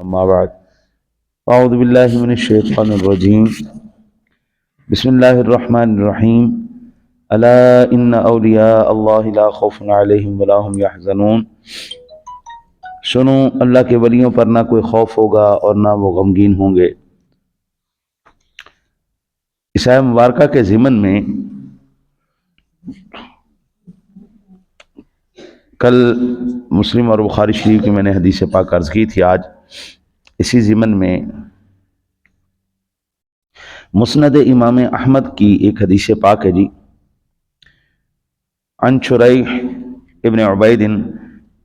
اما بعد اعوذ باللہ من الشیطان الرجیم بسم اللہ الرحمن الرحیم الا ان اولیاء اللہ لا خوف علیہم ولا هم یحزنون۔ سنو، اللہ کے ولیوں پر نہ کوئی خوف ہوگا اور نہ وہ غمگین ہوں گے۔ اس آیہ مبارکہ کے ضمن میں کل مسلم اور بخاری شریف کی میں نے حدیث پاک عرض کی تھی، آج اسی ضمن میں مسند امام احمد کی ایک حدیث پاک ہے جی۔ عن شریح ابن عبید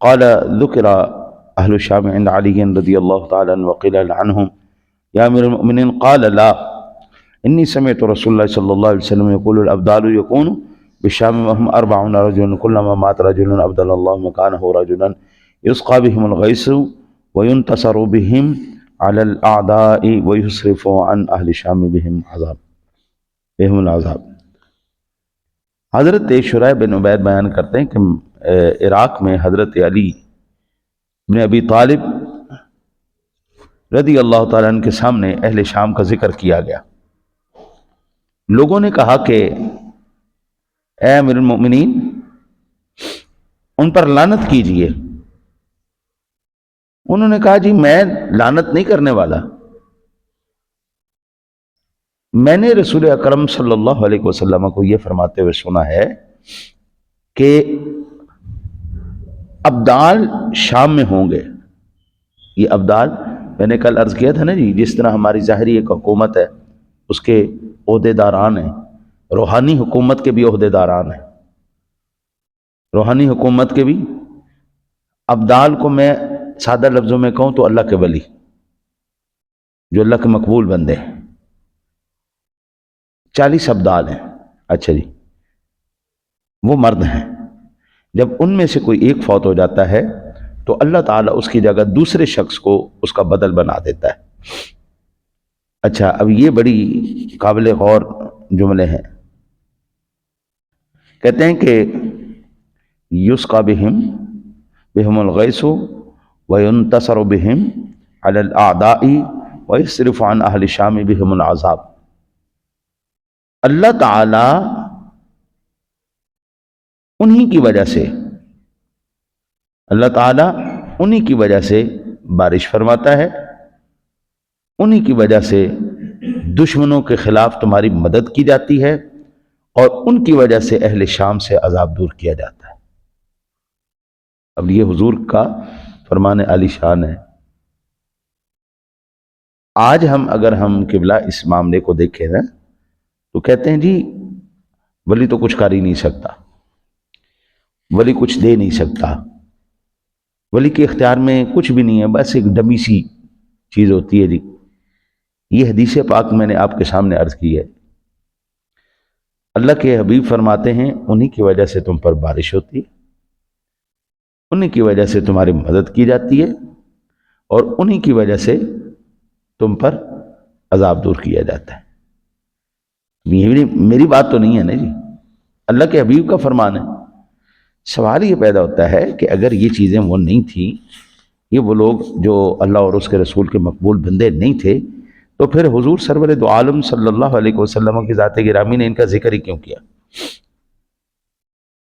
قال ذکر اہل الشام عند علی رضی اللہ تعالی عنہ وقیل عنہم یا امیر المؤمنین قال لا انی سمعت رسول اللہ صلی اللہ علیہ وسلم یقول الابدال یکون بالشام وهم 40 رجلا كلما مات رجل ابدل الله مكانه رجلا يسقى بهم الغيث وينتصر بهم على الاعداء ويصرف عن اهل الشام بهم العذاب۔ حضرت شریح بن عبید بیان کرتے ہیں کہ عراق میں حضرت علی بن ابی طالب رضی اللہ تعالیٰ عنہ کے سامنے اہل شام کا ذکر کیا گیا۔ لوگوں نے کہا کہ اے امیر المؤمنین ان پر لعنت کیجئے۔ انہوں نے کہا جی میں لعنت نہیں کرنے والا، میں نے رسول اکرم صلی اللہ علیہ وسلم کو یہ فرماتے ہوئے سنا ہے کہ ابدال شام میں ہوں گے۔ یہ ابدال میں نے کل عرض کیا تھا نا جی، جس طرح ہماری ظاہری ایک حکومت ہے اس کے عہدے داران ہیں، روحانی حکومت کے بھی عہدے داران ہیں، روحانی حکومت کے بھی۔ ابدال کو میں سادہ لفظوں میں کہوں تو اللہ کے ولی، جو اللہ کے مقبول بندے ہیں، 40 ابدال ہیں۔ اچھا جی، وہ مرد ہیں۔ جب ان میں سے کوئی ایک فوت ہو جاتا ہے تو اللہ تعالیٰ اس کی جگہ دوسرے شخص کو اس کا بدل بنا دیتا ہے۔ اچھا، اب یہ بڑی قابل غور جملے ہیں۔ کہتے ہیں کہ یسقى بهم الغیث وینتصر بهم علی الاعداء ویصرف عن اہل الشام بهم العذاب۔ اللہ تعالی انہی کی وجہ سے، اللہ تعالی انہی کی وجہ سے بارش فرماتا ہے، انہی کی وجہ سے دشمنوں کے خلاف تمہاری مدد کی جاتی ہے، اور ان کی وجہ سے اہل شام سے عذاب دور کیا جاتا ہے۔ اب یہ حضور کا فرمان عالی شان ہے۔ آج اگر ہم قبلہ اس معاملے کو دیکھیں نا تو کہتے ہیں جی ولی تو کچھ کر ہی نہیں سکتا، ولی کچھ دے نہیں سکتا، ولی کے اختیار میں کچھ بھی نہیں ہے، بس ایک ڈمی سی چیز ہوتی ہے جی۔ یہ حدیث پاک میں نے آپ کے سامنے عرض کی ہے۔ اللہ کے حبیب فرماتے ہیں انہی کی وجہ سے تم پر بارش ہوتی ہے، انہی کی وجہ سے تمہاری مدد کی جاتی ہے، اور انہی کی وجہ سے تم پر عذاب دور کیا جاتا ہے۔ یہ میری بات تو نہیں ہے نا جی، اللہ کے حبیب کا فرمان ہے۔ سوال یہ پیدا ہوتا ہے کہ اگر یہ چیزیں وہ نہیں تھیں، یہ وہ لوگ جو اللہ اور اس کے رسول کے مقبول بندے نہیں تھے، تو پھر حضور سرور دو عالم صلی اللہ علیہ وسلم کی ذات گرامی نے ان کا ذکر ہی کیوں کیا؟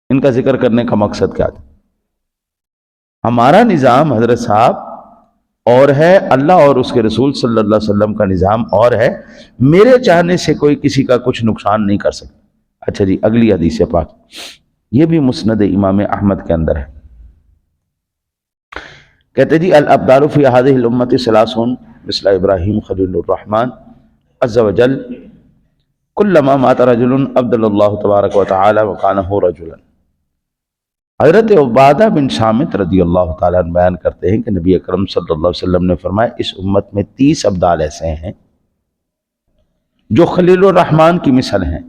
ان کا ذکر کرنے کا مقصد کیا تھا؟ ہمارا نظام حضرت صاحب اور ہے، اللہ اور اس کے رسول صلی اللہ علیہ وسلم کا نظام اور ہے۔ میرے چاہنے سے کوئی کسی کا کچھ نقصان نہیں کر سکتا۔ اچھا جی، اگلی حدیث پاک یہ بھی مسند امام احمد کے اندر ہے۔ کہتے جی الابدال فی هذه الامت ثلاث مثل ابراہیم خلیل الرحمن عز وجل کلما مات رجل ابدل اللہ تبارک و تعالی مکانہ رجلا۔ حضرت عبادہ بن صامت رضی اللہ تعالیٰ عنہ بیان کرتے ہیں کہ نبی اکرم صلی اللہ علیہ وسلم نے فرمایا اس امت میں 30 ابدال ایسے ہیں جو خلیل الرحمن کی مثل ہیں۔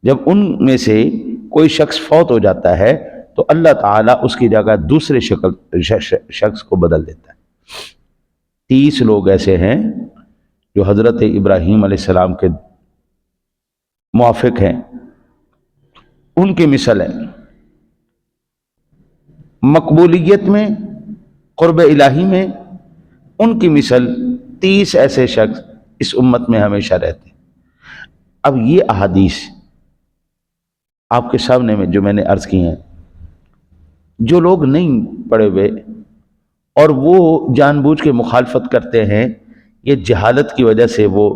جب ان میں سے کوئی شخص فوت ہو جاتا ہے تو اللہ تعالیٰ اس کی جگہ دوسرے شخص کو بدل دیتا ہے۔ 30 لوگ ایسے ہیں جو حضرت ابراہیم علیہ السلام کے موافق ہیں، ان کی مثل ہے، مقبولیت میں، قرب الہی میں، ان کی مثل 30 ایسے شخص اس امت میں ہمیشہ رہتے ہیں۔ اب یہ احادیث آپ کے سامنے میں جو میں نے عرض کی ہیں، جو لوگ نہیں پڑھے ہوئے اور وہ جان بوجھ کے مخالفت کرتے ہیں، یہ جہالت کی وجہ سے وہ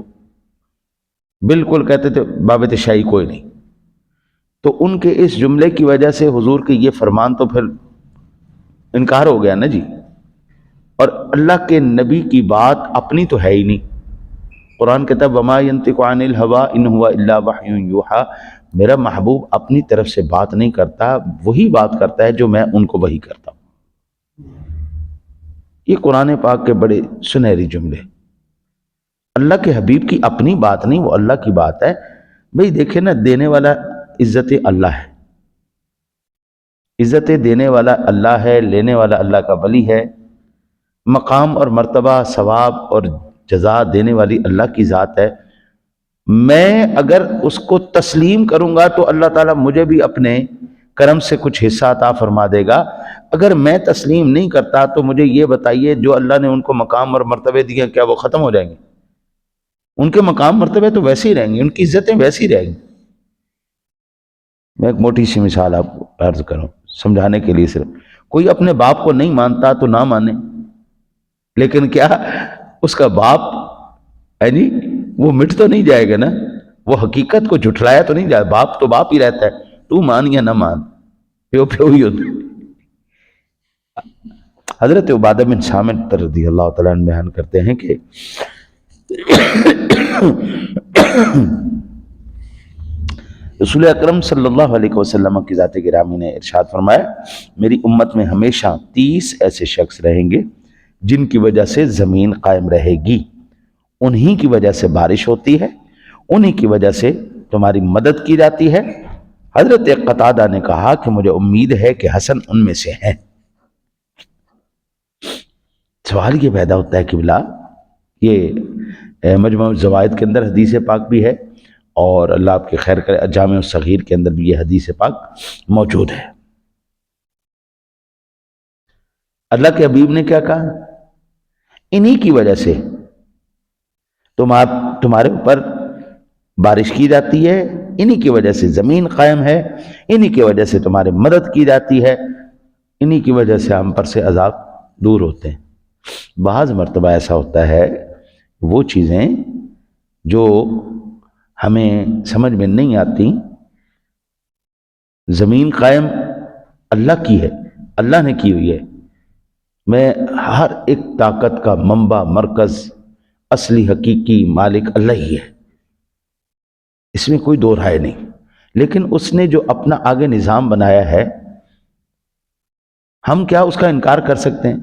بالکل کہتے تھے بابت شاہی کوئی نہیں، تو ان کے اس جملے کی وجہ سے حضور کے یہ فرمان تو پھر انکار ہو گیا نا جی۔ اور اللہ کے نبی کی بات اپنی تو ہے ہی نہیں۔ قرآن کہتا ہے وما ينطق عن الهوى ان هو الا وحی یوحى، میرا محبوب اپنی طرف سے بات نہیں کرتا، وہی بات کرتا ہے جو میں ان کو وحی کرتا ہوں۔ یہ قرآن پاک کے بڑے سنہری جملے، اللہ کے حبیب کی اپنی بات نہیں، وہ اللہ کی بات ہے۔ بھئی دیکھیں نا، دینے والا عزت اللہ ہے، عزت دینے والا اللہ ہے، لینے والا اللہ کا ولی ہے، مقام اور مرتبہ ثواب اور جزا دینے والی اللہ کی ذات ہے۔ میں اگر اس کو تسلیم کروں گا تو اللہ تعالیٰ مجھے بھی اپنے کرم سے کچھ حصہ عطا فرما دے گا۔ اگر میں تسلیم نہیں کرتا تو مجھے یہ بتائیے، جو اللہ نے ان کو مقام اور مرتبے دیے کیا وہ ختم ہو جائیں گے؟ ان کے مقام مرتبے تو ویسے ہی رہیں گے، ان کی عزتیں ویسی ہی رہیں گی۔ میں ایک موٹی سی مثال آپ کو عرض کروں سمجھانے کے لیے، صرف کوئی اپنے باپ کو نہیں مانتا تو نہ مانے، لیکن کیا اس کا باپ یعنی وہ مٹ تو نہیں جائے گا نا، وہ حقیقت کو جھٹلایا تو نہیں جائے، باپ تو باپ ہی رہتا ہے، تو مان یا نہ مان، پیو پیو ہی ہوتا۔ حضرت عبادہ بن صامت رضی اللہ تعالیٰ عنہ بیان کرتے ہیں کہ رسول اکرم صلی اللہ علیہ وسلم کی ذات گرامی نے ارشاد فرمایا، میری امت میں ہمیشہ 30 ایسے شخص رہیں گے جن کی وجہ سے زمین قائم رہے گی، انہی کی وجہ سے بارش ہوتی ہے، انہی کی وجہ سے تمہاری مدد کی جاتی ہے۔ حضرت قتادہ نے کہا کہ مجھے امید ہے کہ حسن ان میں سے ہیں۔ سوال یہ پیدا ہوتا ہے کہ بلا یہ مجموع الزوائد کے اندر حدیث پاک بھی ہے، اور اللہ آپ کی خیر کرے جامع الصغیر کے اندر بھی یہ حدیث پاک موجود ہے۔ اللہ کے حبیب نے کیا کہا؟ انہی کی وجہ سے تمہارے اوپر بارش کی جاتی ہے، انہی کی وجہ سے زمین قائم ہے، انہی کی وجہ سے تمہاری مدد کی جاتی ہے، انہی کی وجہ سے ہم پر سے عذاب دور ہوتے ہیں۔ بعض مرتبہ ایسا ہوتا ہے وہ چیزیں جو ہمیں سمجھ میں نہیں آتی، زمین قائم اللہ کی ہے، اللہ نے کی ہوئی ہے، میں ہر ایک طاقت کا منبع مرکز اصلی حقیقی مالک اللہ ہی ہے، اس میں کوئی دو رائے نہیں، لیکن اس نے جو اپنا آگے نظام بنایا ہے، ہم کیا اس کا انکار کر سکتے ہیں؟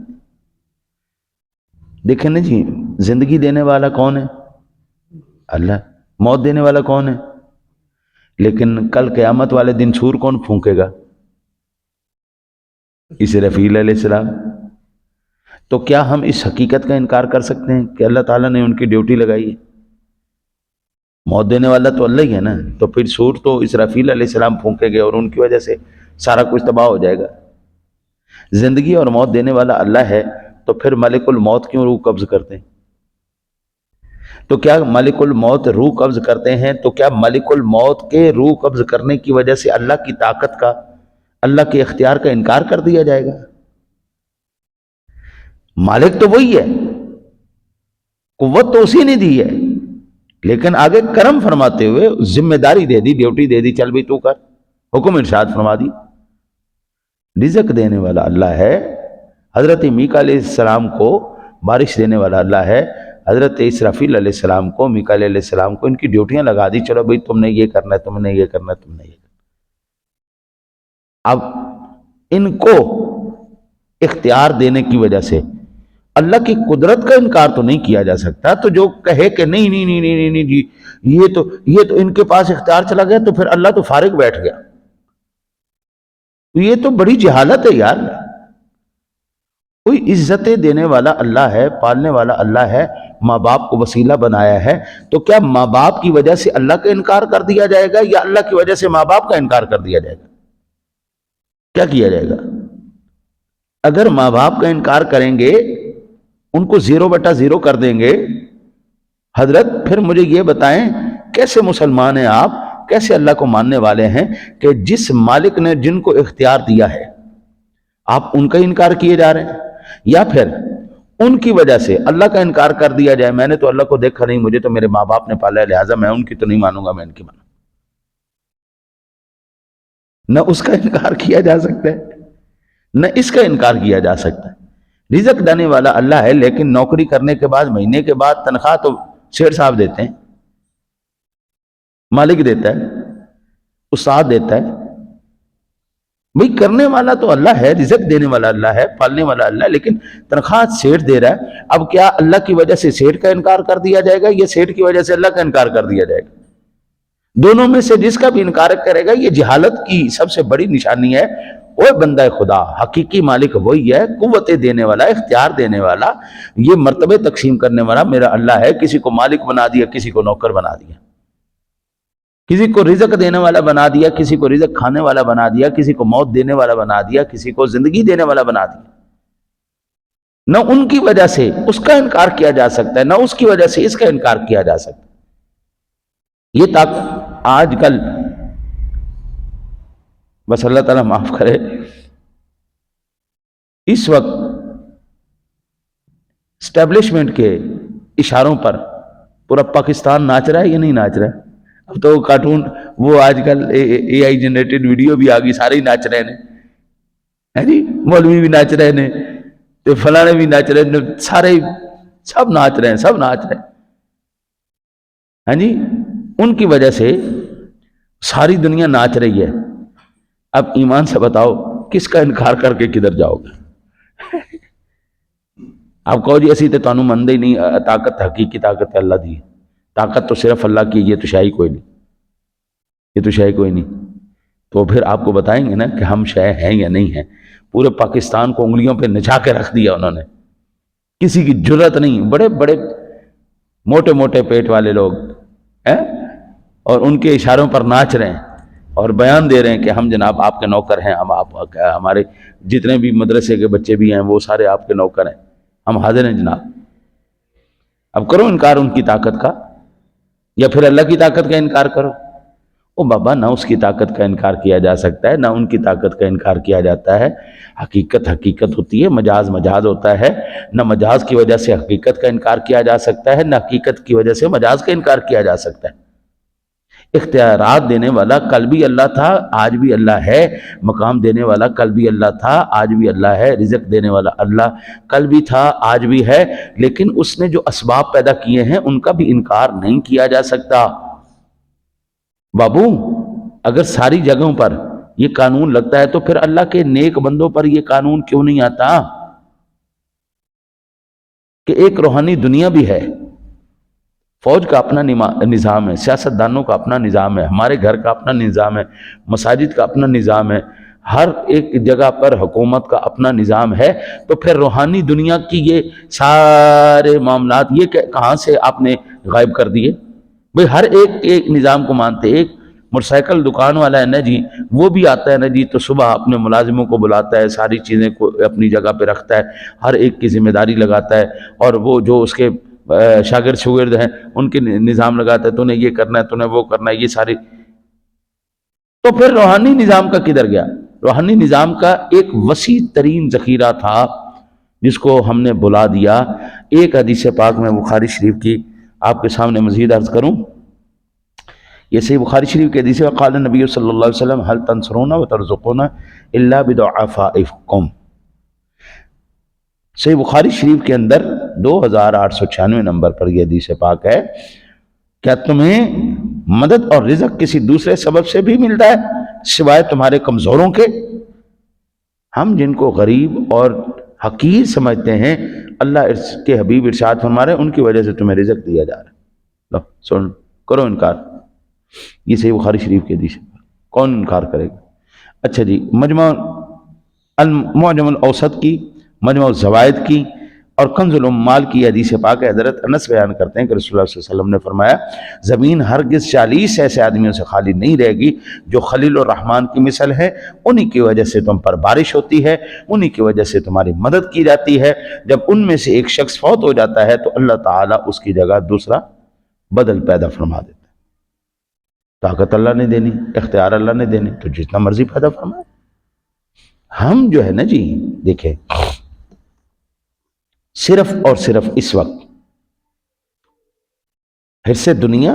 دیکھیں نا جی، زندگی دینے والا کون ہے؟ اللہ۔ موت دینے والا کون ہے؟ لیکن کل قیامت والے دن سور کون پھونکے گا؟ اسرافیل علیہ السلام۔ تو کیا ہم اس حقیقت کا انکار کر سکتے ہیں کہ اللہ تعالیٰ نے ان کی ڈیوٹی لگائی ہے؟ موت دینے والا تو اللہ ہی ہے نا، تو پھر سور تو اسرافیل علیہ السلام پھونکے گئے اور ان کی وجہ سے سارا کچھ تباہ ہو جائے گا۔ زندگی اور موت دینے والا اللہ ہے، تو پھر ملک الموت کیوں روح قبض کرتے ہیں؟ تو کیا ملک الموت روح قبض کرتے ہیں تو کیا ملک الموت کے روح قبض کرنے کی وجہ سے اللہ کی طاقت کا، اللہ کے اختیار کا انکار کر دیا جائے گا؟ مالک تو وہی ہے، قوت تو اسی نے دی ہے، لیکن آگے کرم فرماتے ہوئے ذمہ داری دے دی، ڈیوٹی دے دی، چل بھی تو کر، حکم ارشاد فرما دی۔ رزق دینے والا اللہ ہے، حضرت میکا علیہ السلام کو بارش دینے والا اللہ ہے، حضرت اسرافیل علیہ السلام کو، میکائیل علیہ السلام کو ان کی ڈیوٹیاں لگا دی، چلو بھئی تم نے یہ کرنا ہے، تم نے یہ کرنا ہے، تم نے یہ کرنا ہے۔ اب ان کو اختیار دینے کی وجہ سے اللہ کی قدرت کا انکار تو نہیں کیا جا سکتا، تو جو کہے کہ نہیں نہیں نہیں نہیں نہیں جی یہ تو ان کے پاس اختیار چلا گیا تو پھر اللہ تو فارغ بیٹھ گیا، یہ تو بڑی جہالت ہے یار۔ کوئی عزتیں دینے والا اللہ ہے، پالنے والا اللہ ہے، ماں باپ کو وسیلہ بنایا ہے، تو کیا ماں باپ کی وجہ سے اللہ کا انکار کر دیا جائے گا یا اللہ کی وجہ سے ماں باپ کا انکار کر دیا جائے گا؟ کیا کیا جائے گا؟ اگر ماں باپ کا انکار کریں گے، ان کو 0/0 کر دیں گے. حضرت پھر مجھے یہ بتائیں کیسے مسلمان ہیں آپ, کیسے اللہ کو ماننے والے ہیں کہ جس مالک نے جن کو اختیار دیا ہے آپ ان کا انکار کیے جا رہے ہیں, یا پھر ان کی وجہ سے اللہ کا انکار کر دیا جائے. میں نے تو اللہ کو دیکھا نہیں, مجھے تو میرے ماں باپ نے پالا ہے, لہٰذا میں ان کی تو نہیں مانوں گا, میں ان کی مانوں. نہ اس کا انکار کیا جا سکتا ہے نہ اس کا انکار کیا جا سکتا ہے. رزق دینے والا اللہ ہے, لیکن نوکری کرنے کے بعد مہینے کے بعد تنخواہ تو سیٹھ صاحب دیتے ہیں, مالک دیتا ہے, استاد دیتا ہے. بھئی کرنے والا تو اللہ ہے, رزق دینے والا اللہ ہے, پالنے والا اللہ ہے, لیکن تنخواہ سیٹھ دے رہا ہے. اب کیا اللہ کی وجہ سے سیٹھ کا انکار کر دیا جائے گا یا سیٹھ کی وجہ سے اللہ کا انکار کر دیا جائے گا؟ دونوں میں سے جس کا بھی انکار کرے گا یہ جہالت کی سب سے بڑی نشانی ہے. اوے بندہ خدا, حقیقی مالک وہی ہے, قوتیں دینے والا, اختیار دینے والا, یہ مرتبے تقسیم کرنے والا میرا اللہ ہے. کسی کو مالک بنا دیا, کسی کو نوکر بنا دیا, کسی کو رزق دینے والا بنا دیا, کسی کو رزق کھانے والا بنا دیا, کسی کو موت دینے والا بنا دیا, کسی کو زندگی دینے والا بنا دیا. نہ ان کی وجہ سے اس کا انکار کیا جا سکتا ہے, نہ اس کی وجہ سے اس کا انکار کیا جا سکتا ہے. یہ تک آج کل بس اللہ تعالیٰ معاف کرے, اس وقت اسٹیبلشمنٹ کے اشاروں پر پورا پاکستان ناچ رہا ہے یا نہیں ناچ رہا ہے؟ اب تو کارٹون, وہ آج کل اے آئی جنریٹڈ ویڈیو بھی آ گئی, سارے ہی ناچ رہے ہیں جی, مولوی بھی ناچ رہے ہیں, تو فلانے بھی ناچ رہے ہیں, سارے سب ناچ رہے ہیں, سب ناچ رہے ہیں. ہاں جی, ان کی وجہ سے ساری دنیا ناچ رہی ہے. اب ایمان سے بتاؤ کس کا انکار کر کے کدھر جاؤ گے؟ آپ کہو جی اسی تے تانوں مندے ہی نہیں, طاقت حقیقی طاقت ہے اللہ دی, طاقت تو صرف اللہ کی, یہ تو شے کوئی نہیں, یہ تو شے کوئی نہیں. تو پھر آپ کو بتائیں گے نا کہ ہم شے ہیں یا نہیں ہیں. پورے پاکستان کو انگلیوں پہ نچا کے رکھ دیا انہوں نے, کسی کی جرت نہیں. بڑے بڑے موٹے موٹے پیٹ والے لوگ ہیں اور ان کے اشاروں پر ناچ رہے ہیں اور بیان دے رہے ہیں کہ ہم جناب آپ کے نوکر ہیں, ہم آپ ہمارے جتنے بھی مدرسے کے بچے بھی ہیں وہ سارے آپ کے نوکر ہیں, ہم حاضر ہیں جناب. اب کرو انکار ان کی طاقت کا, یا پھر اللہ کی طاقت کا انکار کرو. او بابا, نہ اس کی طاقت کا انکار کیا جا سکتا ہے, نہ ان کی طاقت کا انکار کیا جاتا ہے. حقیقت حقیقت ہوتی ہے, مجاز مجاز ہوتا ہے. نہ مجاز کی وجہ سے حقیقت کا انکار کیا جا سکتا ہے, نہ حقیقت کی وجہ سے مجاز کا انکار کیا جا سکتا ہے. اختیارات دینے والا کل بھی اللہ تھا, آج بھی اللہ ہے. مقام دینے والا کل بھی اللہ تھا, آج بھی اللہ ہے. رزق دینے والا اللہ کل بھی تھا, آج بھی ہے. لیکن اس نے جو اسباب پیدا کیے ہیں ان کا بھی انکار نہیں کیا جا سکتا. بابو, اگر ساری جگہوں پر یہ قانون لگتا ہے تو پھر اللہ کے نیک بندوں پر یہ قانون کیوں نہیں آتا کہ ایک روحانی دنیا بھی ہے. فوج کا اپنا نظام ہے, سیاست دانوں کا اپنا نظام ہے, ہمارے گھر کا اپنا نظام ہے, مساجد کا اپنا نظام ہے, ہر ایک جگہ پر حکومت کا اپنا نظام ہے. تو پھر روحانی دنیا کی یہ سارے معاملات یہ کہاں سے آپ نے غائب کر دیے؟ بھئی ہر ایک نظام کو مانتے. ایک موٹر سائیکل دکان والا ہے نا جی, وہ بھی آتا ہے نا جی, تو صبح اپنے ملازموں کو بلاتا ہے, ساری چیزیں کو اپنی جگہ پہ رکھتا ہے, ہر ایک کی ذمہ داری لگاتا ہے, اور وہ جو اس کے شاگرد ہیں ان کے نظام لگاتا ہے, تو نے یہ کرنا ہے, تو نے وہ کرنا ہے, یہ ساری. تو پھر روحانی نظام کا کدھر گیا؟ روحانی نظام کا ایک وسیع ترین ذخیرہ تھا جس کو ہم نے بلا دیا. ایک حدیث پاک میں بخاری شریف کی آپ کے سامنے مزید عرض کروں. یہ صحیح بخاری شریف کے حدیث ہے, قال نبی صلی اللہ علیہ وسلم هل تنصرون وترزقون الا بضعفائکم. صحیح بخاری شریف کے اندر 2896 نمبر پر یہ حدیث پاک ہے. کیا تمہیں مدد اور رزق کسی دوسرے سبب سے بھی ملتا ہے سوائے تمہارے کمزوروں کے؟ ہم جن کو غریب اور حقیر سمجھتے ہیں, اللہ کے حبیب ارشاد فرما رہے ہیں ان کی وجہ سے تمہیں رزق دیا جا رہا ہے. لو سن, کرو انکار. یہ صحیح بخاری شریف کی حدیث ہے, کون انکار کرے گا؟ اچھا جی, مجمع المعجم الاوسط کی, مجمع الزوائد کی اور کنز العمال کی حدیث پاک ہے، حضرت انس بیان کرتے ہیں کہ رسول اللہ صلی اللہ علیہ وسلم نے فرمایا زمین ہرگز 40 ایسے آدمیوں سے خالی نہیں رہے گی جو خلیل الرحمن کی مثل ہے، انہی کی وجہ سے تم پر بارش ہوتی ہے، انہی کی وجہ سے تمہاری مدد کی جاتی ہے۔ جب ان میں سے ایک شخص فوت ہو جاتا ہے تو اللہ تعالیٰ اس کی جگہ دوسرا بدل پیدا فرما دیتا ہے۔ طاقت اللہ نے دینی، اختیار اللہ نے دینی، تو جتنا مرضی پیدا فرمائے۔ ہم جو ہے نا جی دیکھیں، صرف اور صرف اس وقت حرص دنیا،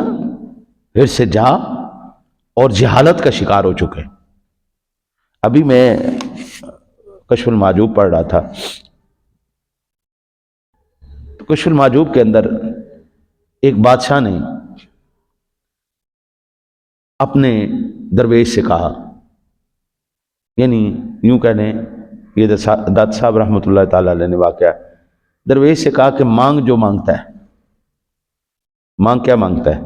حرص جاہ اور جہالت کا شکار ہو چکے۔ ابھی میں کشف المحجوب پڑھ رہا تھا، تو کشف المحجوب کے اندر ایک بادشاہ نے اپنے درویش سے کہا، یعنی یوں کہنے، یہ داد صاحب رحمۃ اللہ تعالی علیہ نے واقعہ، درویش سے کہا کہ مانگ جو مانگتا ہے۔ مانگ کیا مانگتا ہے؟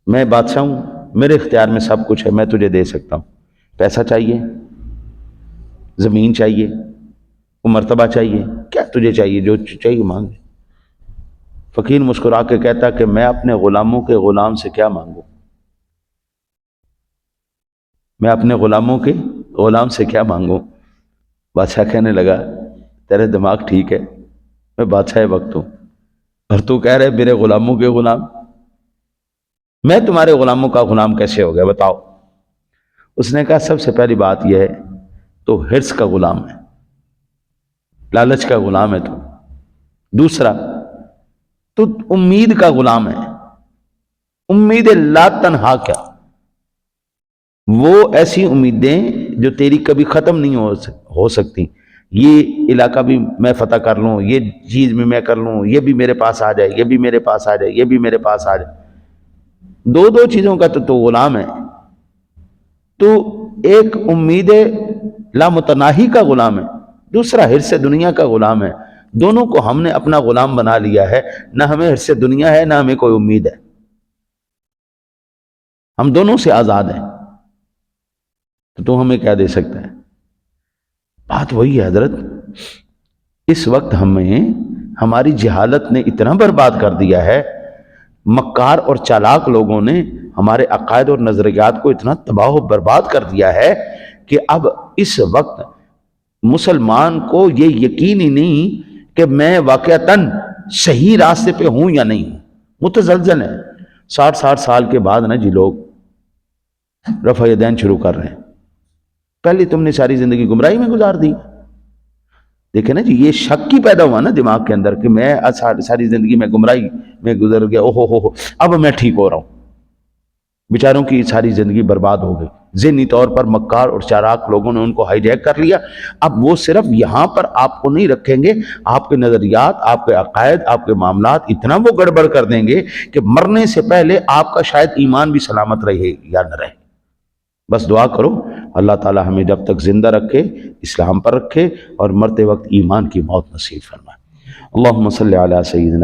میں بادشاہ ہوں، میرے اختیار میں سب کچھ ہے، میں تجھے دے سکتا ہوں۔ پیسہ چاہیے، زمین چاہیے، وہ مرتبہ چاہیے، کیا تجھے چاہیے؟ جو چاہیے مانگ۔ فقیر مسکرا کے کہتا کہ میں اپنے غلاموں کے غلام سے کیا مانگوں؟ میں اپنے غلاموں کے غلام سے کیا مانگوں؟ بادشاہ کہنے لگا تیرے دماغ ٹھیک ہے، میں بادشاہ وقت ہوں اور تو کہہ رہے میرے غلاموں کے غلام، میں تمہارے غلاموں کا غلام کیسے ہو گیا بتاؤ؟ اس نے کہا سب سے پہلی بات یہ ہے تو حرص کا غلام ہے، لالچ کا غلام ہے تو۔ دوسرا، تو امید کا غلام ہے، امید لا تنہا کیا، وہ ایسی امیدیں جو تیری کبھی ختم نہیں ہو سکتی۔ یہ علاقہ بھی میں فتح کر لوں، یہ چیز بھی میں کر لوں، یہ بھی میرے پاس آ جائے، یہ بھی میرے پاس آ جائے، یہ بھی میرے پاس آ جائے۔ دو چیزوں کا تو غلام ہے۔ تو ایک امید لامتناہی کا غلام ہے، دوسرا حرص دنیا کا غلام ہے۔ دونوں کو ہم نے اپنا غلام بنا لیا ہے، نہ ہمیں حرص دنیا ہے نہ ہمیں کوئی امید ہے، ہم دونوں سے آزاد ہیں۔ تو ہمیں کیا دے سکتا ہے؟ بات وہی ہے حضرت، اس وقت ہمیں ہماری جہالت نے اتنا برباد کر دیا ہے، مکار اور چالاک لوگوں نے ہمارے عقائد اور نظریات کو اتنا تباہ و برباد کر دیا ہے کہ اب اس وقت مسلمان کو یہ یقین ہی نہیں کہ میں واقعتاً صحیح راستے پہ ہوں یا نہیں ہوں، متزلزل ہے۔ 60 سال کے بعد نا جی لوگ رفع یدین شروع کر رہے ہیں۔ پہلے تم نے ساری زندگی گمراہی میں گزار دی۔ دیکھیں نا جی، یہ شک ہی پیدا ہوا نا دماغ کے اندر کہ میں ساری زندگی میں گمراہی میں گزر گیا، اوہو اب میں ٹھیک ہو رہا ہوں۔ بیچاروں کی ساری زندگی برباد ہو گئی، ذہنی طور پر مکار اور چالاک لوگوں نے ان کو ہائی جیک کر لیا۔ اب وہ صرف یہاں پر آپ کو نہیں رکھیں گے، آپ کے نظریات، آپ کے عقائد، آپ کے معاملات اتنا وہ گڑبڑ کر دیں گے کہ مرنے سے پہلے آپ کا شاید ایمان بھی سلامت رہے یا نہ رہے۔ بس دعا کرو اللہ تعالی ہمیں جب تک زندہ رکھے اسلام پر رکھے اور مرتے وقت ایمان کی موت نصیب فرمائے۔ اللہم صلی علی سیدنا